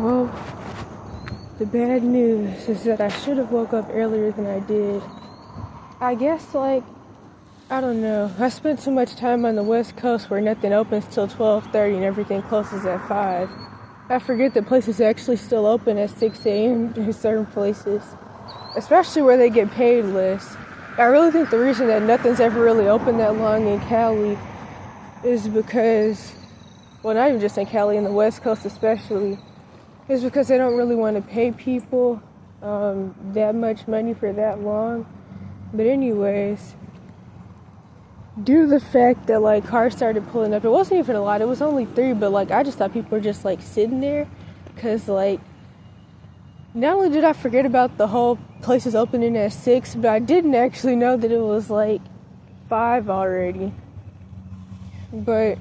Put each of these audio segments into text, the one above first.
Well, the bad news is that I should have woke up earlier than I did. I guess, I don't know. I spent too much time on the West Coast where nothing opens till 12:30 and everything closes at 5. I forget that places actually still open at 6 a.m. in certain places, especially where they get paid less. I really think the reason that nothing's ever really open that long in Cali is because, well, not even just in Cali, in the West Coast especially, is because they don't really want to pay people that much money for that long. But anyways, due to the fact that cars started pulling up, it wasn't even a lot, it was only 3, but I just thought people were just sitting there, because not only did I forget about the whole places opening at 6, but I didn't actually know that it was 5 already. But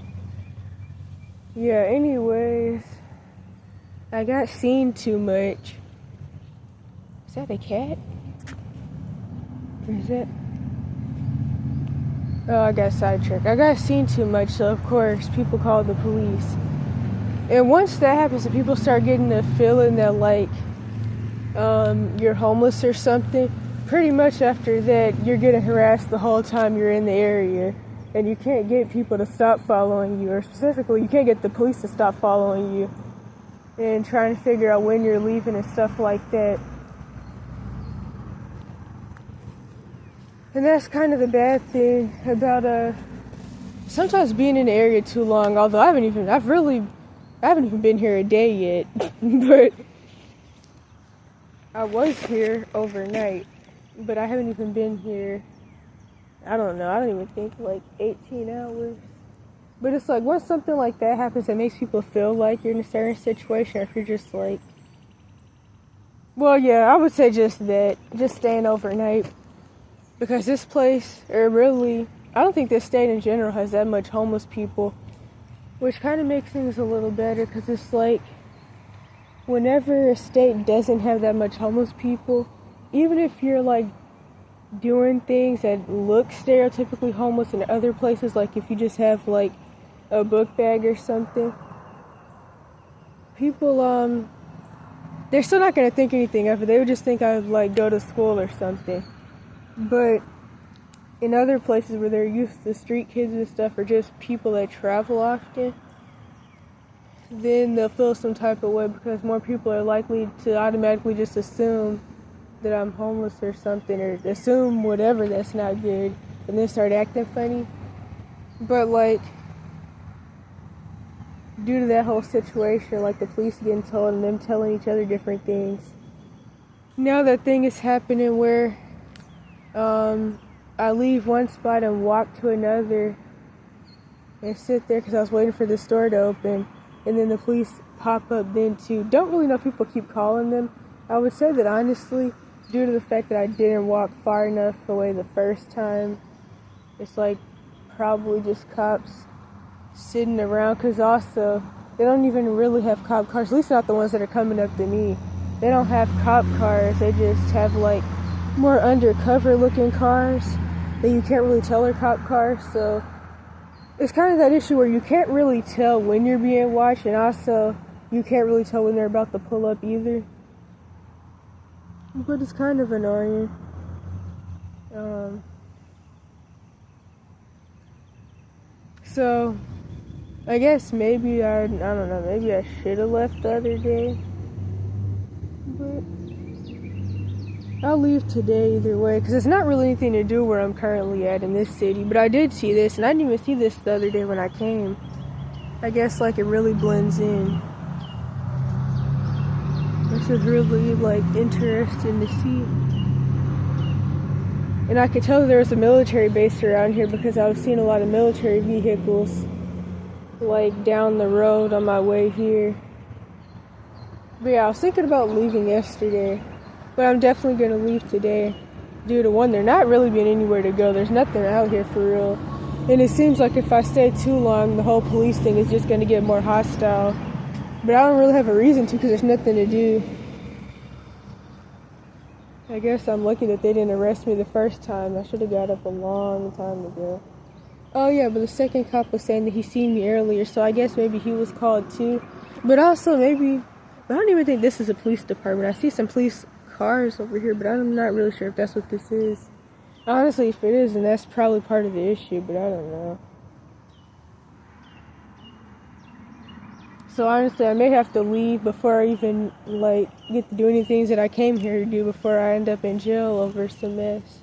yeah, anyways, I got seen too much. Is that a cat? Or is that? Oh, I got sidetracked. I got seen too much, so of course people called the police. And once that happens and people start getting the feeling that you're homeless or something, pretty much after that you're getting harassed the whole time you're in the area. And you can't get people to stop following you, or specifically you can't get the police to stop following you and trying to figure out when you're leaving and stuff like that. And that's kind of the bad thing about sometimes being in the area too long. Although I haven't even been here a day yet, but I was here overnight. But I haven't even been here, I don't even think 18 hours. But it's once something like that happens, it makes people feel like you're in a certain situation, or if you're just well, yeah, I would say just staying overnight. Because this place, or really, I don't think this state in general has that much homeless people, which kind of makes things a little better, because it's whenever a state doesn't have that much homeless people, even if you're doing things that look stereotypically homeless in other places, if you just have a book bag or something, people, they're still not going to think anything of it. They would just think I would go to school or something. But in other places where they're used to street kids and stuff, or just people that travel often, then they'll feel some type of way, because more people are likely to automatically just assume that I'm homeless or something, or assume whatever that's not good, and then start acting funny. But due to that whole situation, the police getting told and them telling each other different things, now that thing is happening where I leave one spot and walk to another and sit there because I was waiting for the store to open, and then the police pop up then too. Don't really know if people keep calling them. I would say that honestly, due to the fact that I didn't walk far enough away the first time, it's probably just cops sitting around, because also they don't even really have cop cars, at least not the ones that are coming up to me. They don't have cop cars, they just have more undercover looking cars that you can't really tell are cop cars. So it's kind of that issue where you can't really tell when you're being watched, and also you can't really tell when they're about to pull up either. But it's kind of annoying. So I guess maybe I don't know, maybe I should have left the other day. But I'll leave today either way, because it's not really anything to do where I'm currently at in this city. But I did see this, and I didn't even see this the other day when I came. I guess it really blends in. This is really interesting to see. And I could tell there was a military base around here, because I was seeing a lot of military vehicles down the road on my way here. But yeah, I was thinking about leaving yesterday, but I'm definitely going to leave today due to one, there not really being anywhere to go. There's nothing out here for real. And it seems like if I stay too long, the whole police thing is just going to get more hostile. But I don't really have a reason to, because there's nothing to do. I guess I'm lucky that they didn't arrest me the first time. I should have got up a long time ago. Oh yeah, but the second cop was saying that he seen me earlier, so I guess maybe he was called too. But also maybe But I don't even think this is a police department. I see some police cars over here, but I'm not really sure if that's what this is. Honestly, if it is, then that's probably part of the issue, but I don't know. So honestly, I may have to leave before I even, like, get to do any things that I came here to do before I end up in jail over some mess.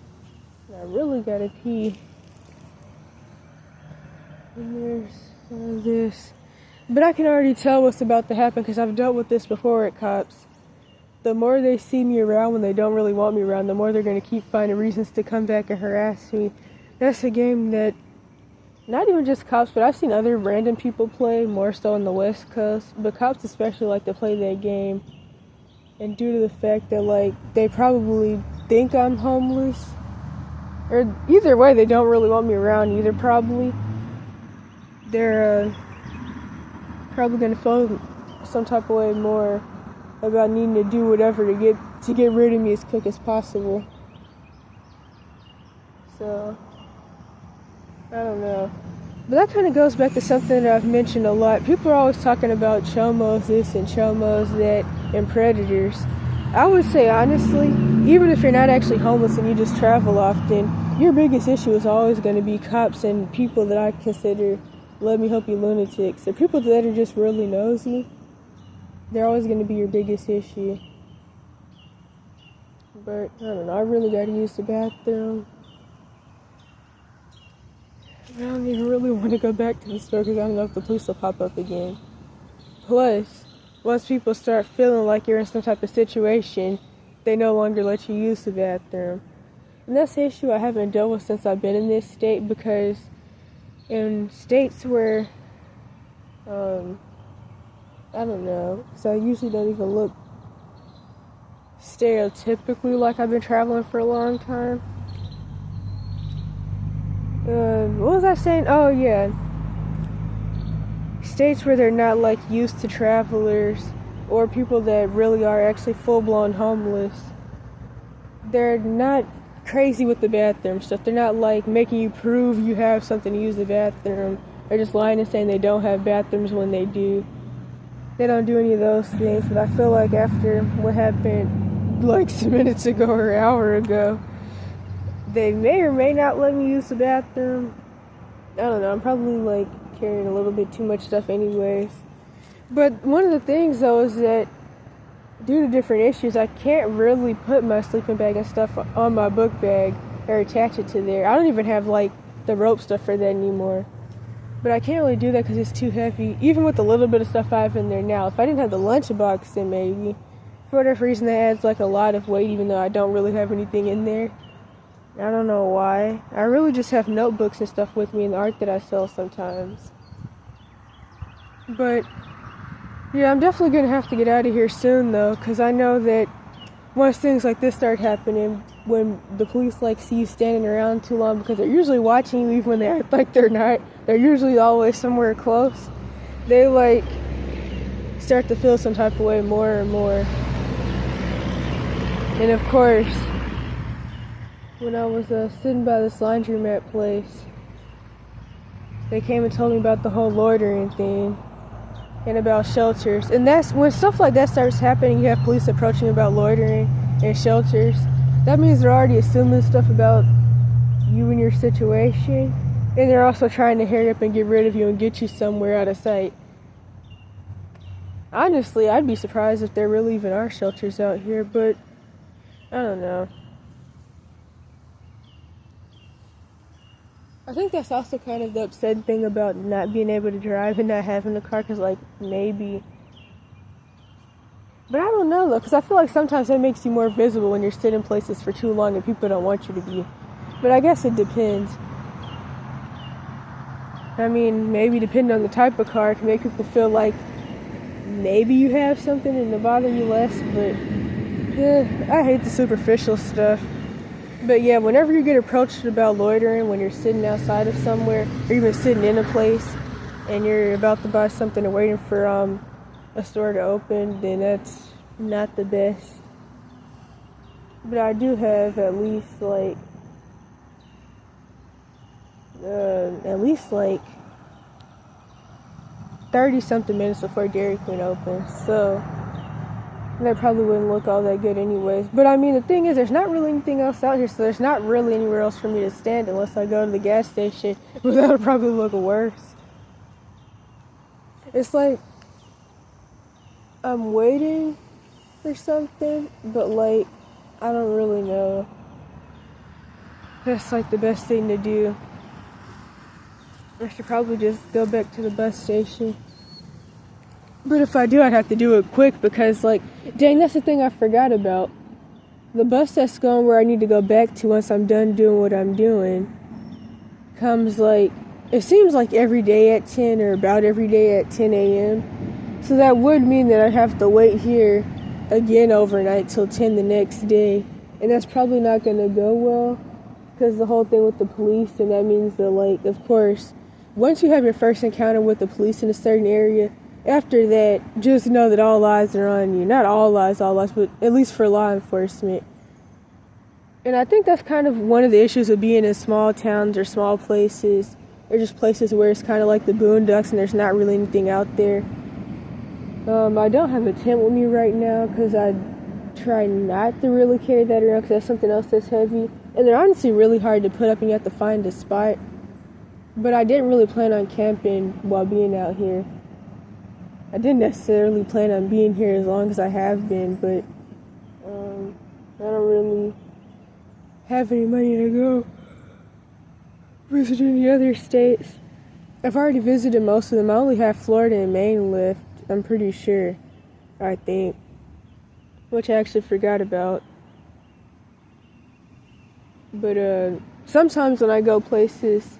And I really gotta pee. And there's this. But I can already tell what's about to happen because I've dealt with this before at cops. The more they see me around when they don't really want me around, the more they're going to keep finding reasons to come back and harass me. That's a game that, not even just cops, but I've seen other random people play, more so on the West Coast. But cops especially like to play that game. And due to the fact that, like, they probably think I'm homeless, or either way, they don't really want me around either, probably. They're probably going to feel some type of way more about needing to do whatever to get rid of me as quick as possible. So, I don't know. But that kind of goes back to something that I've mentioned a lot. People are always talking about chomos this and chomos that and predators. I would say honestly, even if you're not actually homeless and you just travel often, your biggest issue is always going to be cops and people that I consider let me help you lunatics. Or people that are just really nosy. They're always going to be your biggest issue. But, I don't know, I really got to use the bathroom. I don't even really want to go back to the store because I don't know if the police will pop up again. Plus, once people start feeling like you're in some type of situation, they no longer let you use the bathroom. And that's the issue I haven't dealt with since I've been in this state, because in states where, I don't know, because I usually don't even look stereotypically like I've been traveling for a long time. What was I saying? Oh, yeah. States where they're not, like, used to travelers or people that really are actually full-blown homeless. They're not crazy with the bathroom stuff. They're not, like, making you prove you have something to use the bathroom. They're just lying and saying they don't have bathrooms when they do. They don't do any of those things, but I feel like after what happened, like, some minutes ago or an hour ago, they may or may not let me use the bathroom. I don't know, I'm probably, like, carrying a little bit too much stuff anyways. But one of the things, though, is that due to different issues, I can't really put my sleeping bag and stuff on my book bag or attach it to there. I don't even have, like, the rope stuff for that anymore. But I can't really do that because it's too heavy, even with the little bit of stuff I have in there now. If I didn't have the lunchbox, then maybe. For whatever reason, that adds, like, a lot of weight, even though I don't really have anything in there. I don't know why. I really just have notebooks and stuff with me and the art that I sell sometimes. But, yeah, I'm definitely going to have to get out of here soon, though, because I know that once things like this start happening, when the police, like, see you standing around too long, because they're usually watching you even when they act like they're not, they're usually always somewhere close, they, like, start to feel some type of way more and more. And, of course, when I was sitting by this laundromat place, they came and told me about the whole loitering thing and about shelters. And that's when stuff like that starts happening, you have police approaching about loitering and shelters. That means they're already assuming stuff about you and your situation. And they're also trying to hurry up and get rid of you and get you somewhere out of sight. Honestly, I'd be surprised if there really even are shelters out here, but I don't know. I think that's also kind of the upsetting thing about not being able to drive and not having a car, because, like, maybe. But I don't know, though, because I feel like sometimes that makes you more visible when you're sitting places for too long and people don't want you to be. But I guess it depends. I mean, maybe depending on the type of car, it can make people feel like maybe you have something and it'll bother you less, but yeah, I hate the superficial stuff. But yeah, whenever you get approached about loitering, when you're sitting outside of somewhere, or even sitting in a place, and you're about to buy something or waiting for a store to open, then that's not the best. But I do have at least like 30 something minutes before Dairy Queen opens, so That probably wouldn't look all that good anyways. But I mean, the thing is, there's not really anything else out here, so there's not really anywhere else for me to stand unless I go to the gas station, but that'll probably look worse. It's like I'm waiting for something, but like, I don't really know. That's like the best thing to do. I should probably just go back to the bus station. But if I do, I'd have to do it quick because, like, dang, that's the thing I forgot about. The bus that's going where I need to go back to once I'm done doing what I'm doing comes, like, it seems like every day at 10 or about every day at 10 a.m. So that would mean that I'd have to wait here again overnight till 10 the next day. And that's probably not going to go well because the whole thing with the police, and that means that, like, of course, once you have your first encounter with the police in a certain area, after that, just know that all eyes are on you. Not all eyes, but at least for law enforcement. And I think that's kind of one of the issues of being in small towns or small places, or just places where it's kind of like the boondocks and there's not really anything out there. I don't have a tent with me right now because I try not to really carry that around because that's something else that's heavy. And they're honestly really hard to put up and you have to find a spot. But I didn't really plan on camping while being out here. I didn't necessarily plan on being here as long as I have been, but I don't really have any money to go visit any other states. I've already visited most of them. I only have Florida and Maine left, I'm pretty sure, I think, which I actually forgot about. But sometimes when I go places,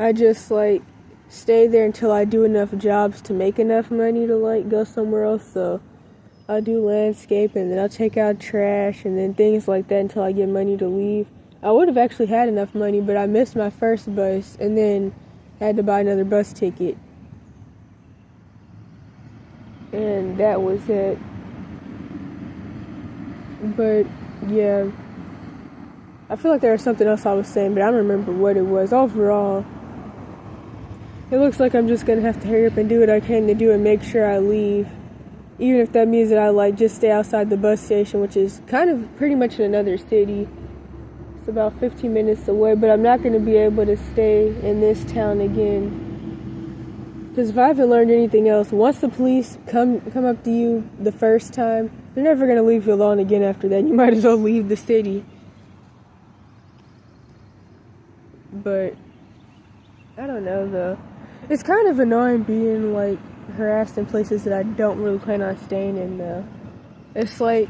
I just, like, stay there until I do enough jobs to make enough money to, like, go somewhere else. So I'll do landscape and then I'll take out trash and then things like that until I get money to leave. I would have actually had enough money, but I missed my first bus and then had to buy another bus ticket. And that was it. But yeah, I feel like there was something else I was saying, but I don't remember what it was. Overall, it looks like I'm just going to have to hurry up and do what I can to do and make sure I leave. Even if that means that I, like, just stay outside the bus station, which is kind of pretty much in another city. It's about 15 minutes away, but I'm not going to be able to stay in this town again. Because if I haven't learned anything else, once the police come up to you the first time, they're never going to leave you alone again after that. You might as well leave the city. But I don't know, though. It's kind of annoying being, like, harassed in places that I don't really plan on staying in, though. It's like,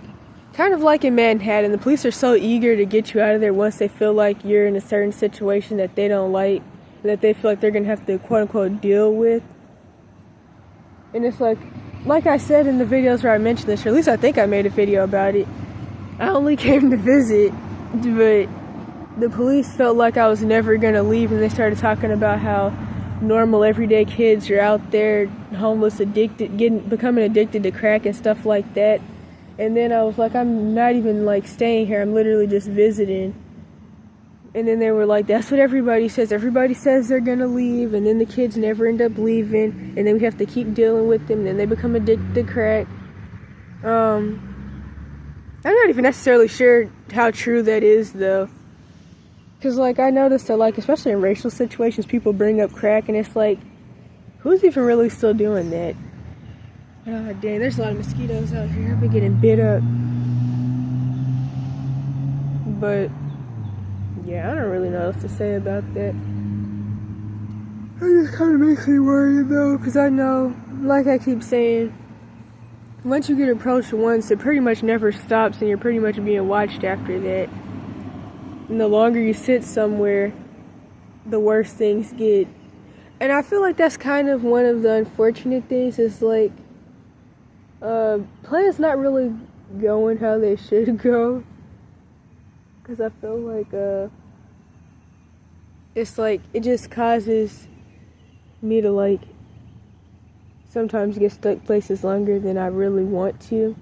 kind of like in Manhattan, the police are so eager to get you out of there once they feel like you're in a certain situation that they don't like, that they feel like they're going to have to, quote-unquote, deal with. And it's like I said in the videos where I mentioned this, or at least I think I made a video about it, I only came to visit, but the police felt like I was never going to leave, and they started talking about how normal everyday kids are out there homeless, becoming addicted to crack and stuff like that. And then I was like, I'm not even, like, staying here, I'm literally just visiting. And then they were like, that's what everybody says they're gonna leave, and then the kids never end up leaving, and then we have to keep dealing with them, and then they become addicted to crack. I'm not even necessarily sure how true that is, though. Because, like, I noticed that, like, especially in racial situations, people bring up crack, and it's like, who's even really still doing that? Oh, dang, there's a lot of mosquitoes out here. I've been getting bit up. But, yeah, I don't really know what else to say about that. It just kind of makes me worried, though, because I know, like I keep saying, once you get approached once, it pretty much never stops, and you're pretty much being watched after that. And the longer you sit somewhere, the worse things get. And I feel like that's kind of one of the unfortunate things, is like, plans not really going how they should go. Because I feel like, it's like, it just causes me to, like, sometimes get stuck places longer than I really want to.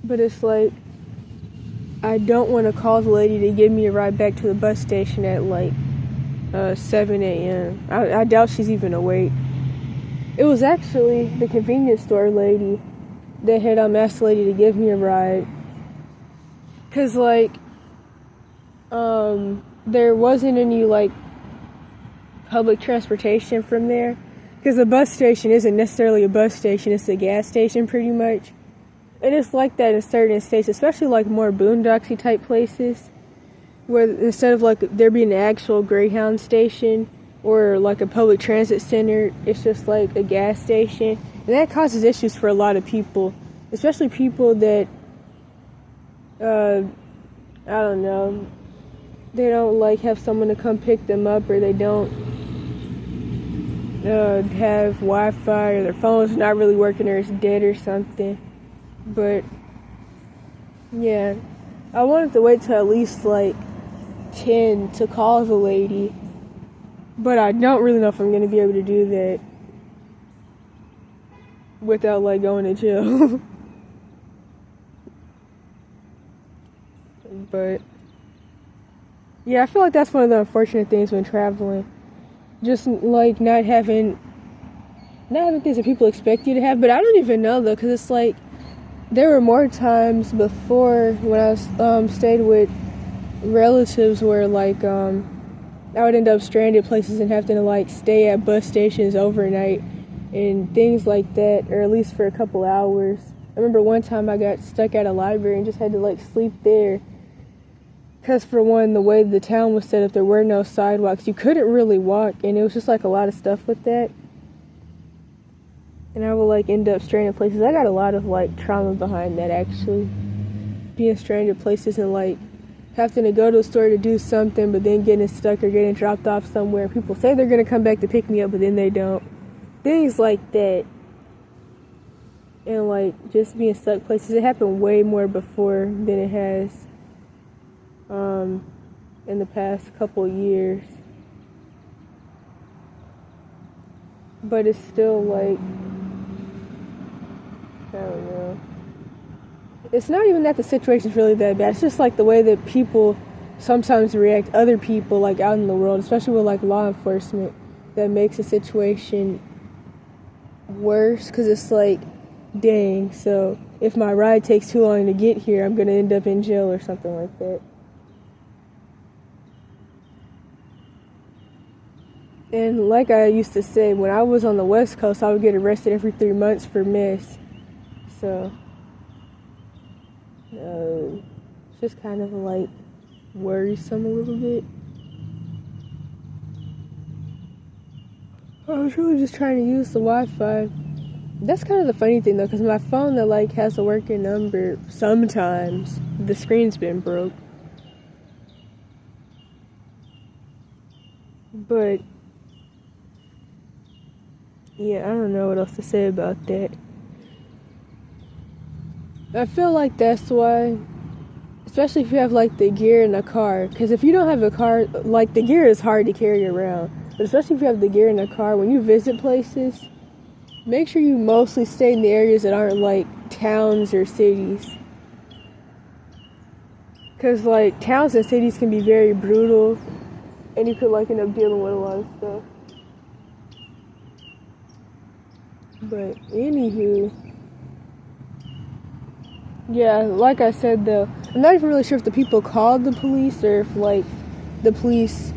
But it's like, I don't want to call the lady to give me a ride back to the bus station at, like, 7 a.m. I doubt she's even awake. It was actually the convenience store lady that had asked the lady to give me a ride. Cause like, there wasn't any like public transportation from there. Cause the bus station isn't necessarily a bus station; it's a gas station, pretty much. And it's like that in certain states, especially like more boondocks-y type places, where instead of like there being an actual Greyhound station or like a public transit center, it's just like a gas station. And that causes issues for a lot of people, especially people that, I don't know, they don't like have someone to come pick them up, or they don't have Wi-Fi, or their phone's not really working, or it's dead or something. But yeah, I wanted to wait till at least like 10 to call the lady, but I don't really know if I'm going to be able to do that without like going to jail. But yeah, I feel like that's one of the unfortunate things when traveling, just like not having things that people expect you to have. But I don't even know though, because it's like there were more times before when I was stayed with relatives where like I would end up stranded places and have to like stay at bus stations overnight and things like that, or at least for a couple hours. I remember one time I got stuck at a library and just had to like sleep there, because for one, the way the town was set up, there were no sidewalks. You couldn't really walk, and it was just like a lot of stuff with that. And I would like end up stranded places. I got a lot of like trauma behind that, actually, being stranded places and like having to go to a store to do something, but then getting stuck or getting dropped off somewhere. People say they're gonna come back to pick me up, but then they don't. Things like that. And like just being stuck places. It happened way more before than it has in the past couple years. But it's still like, I don't know. It's not even that the situation's really that bad. It's just like the way that people sometimes react, other people like out in the world, especially with like law enforcement, that makes a situation worse. Because it's like, dang, so if my ride takes too long to get here, I'm gonna end up in jail or something like that. And like I used to say, when I was on the West Coast, I would get arrested every 3 months for meth. So it's just kind of like worrisome a little bit. I was really just trying to use the Wi-Fi. That's kind of the funny thing though, because my phone that like has a working number, sometimes the screen's been broke. But yeah, I don't know what else to say about that. I feel like that's why, especially if you have like the gear in a car, because if you don't have a car, like the gear is hard to carry around, but especially if you have the gear in a car, when you visit places, make sure you mostly stay in the areas that aren't like towns or cities, because like towns and cities can be very brutal, and you could like end up dealing with a lot of stuff. But anywho, yeah, like I said though, I'm not even really sure if the people called the police or if like the police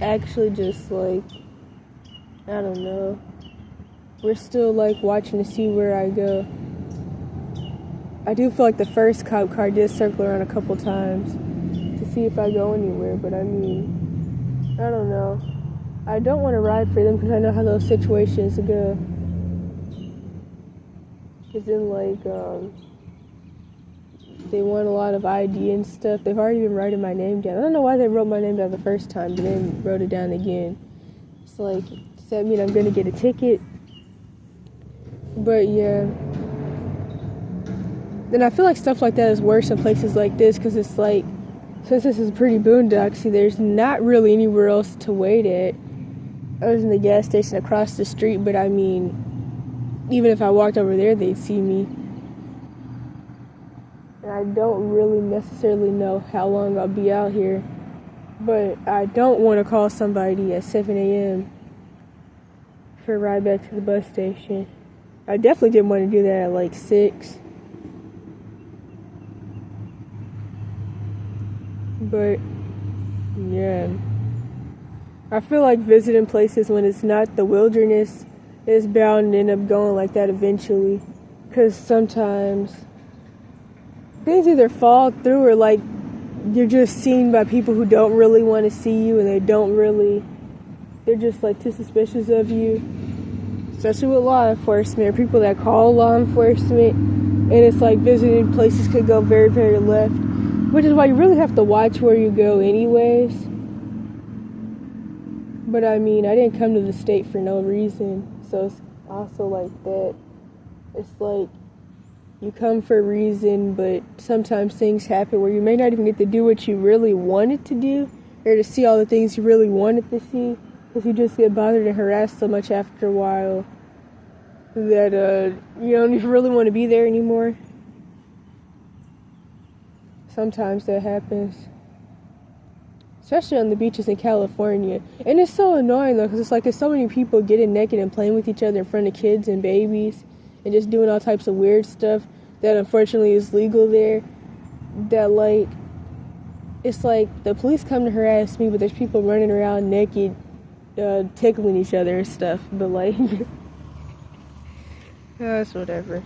actually just like, I don't know. We're still like watching to see where I go. I do feel like the first cop car did circle around a couple times to see if I go anywhere, but I mean, I don't know. I don't want to ride for them because I know how those situations go. Because then like, they want a lot of ID and stuff. They've already been writing my name down. I don't know why they wrote my name down the first time, but then wrote it down again. It's like, does that mean I'm going to get a ticket? But yeah. Then I feel like stuff like that is worse in places like this, because it's like, since this is pretty boondocksy, there's not really anywhere else to wait at other than the gas station across the street. But I mean, even if I walked over there, they'd see me. And I don't really necessarily know how long I'll be out here. But I don't want to call somebody at 7 a.m. for a ride back to the bus station. I definitely didn't want to do that at like 6. But, yeah. I feel like visiting places when it's not the wilderness is bound to end up going like that eventually. Because sometimes things either fall through or like you're just seen by people who don't really want to see you and they're just like too suspicious of you. Especially with law enforcement, or people that call law enforcement, and it's like visiting places could go very, very left, which is why you really have to watch where you go anyways. But I mean, I didn't come to the state for no reason, so it's also like that. It's like you come for a reason, but sometimes things happen where you may not even get to do what you really wanted to do, or to see all the things you really wanted to see, because you just get bothered and harassed so much after a while that you don't even really want to be there anymore. Sometimes that happens. Especially on the beaches in California. And it's so annoying though, because it's like there's so many people getting naked and playing with each other in front of kids and babies and just doing all types of weird stuff that unfortunately is legal there. That like, it's like the police come to harass me, but there's people running around naked, tickling each other and stuff. But like, it's whatever.